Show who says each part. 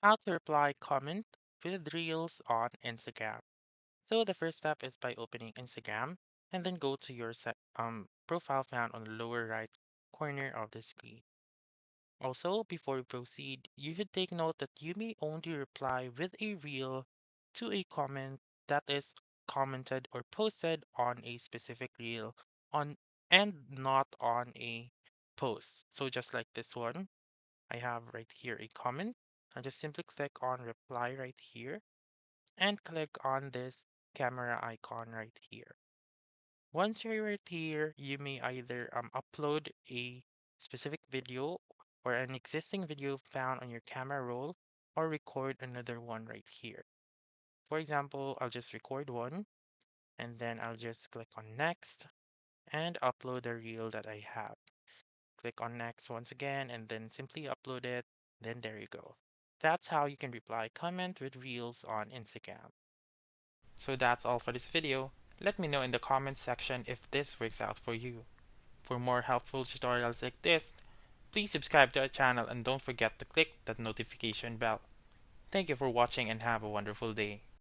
Speaker 1: How to reply comment with Reels on Instagram. So the first step is by opening Instagram and then go to your profile found on the lower right corner of the screen. Also, before we proceed, you should take note that you may only reply with a reel to a comment that is commented or posted on a specific reel on and not on a post. So just like this one, I have right here a comment. I just simply click on reply right here and click on this camera icon right here. Once you're right here, you may either upload a specific video or an existing video found on your camera roll or record another one right here. For example, I'll just record one and then I'll just click on next and upload the reel that I have. Click on next once again and then simply upload it. Then there you go. That's how you can reply comment with reels on Instagram. So that's all for this video. Let me know in the comments section if this works out for you. For more helpful tutorials like this, please subscribe to our channel and don't forget to click that notification bell. Thank you for watching and have a wonderful day.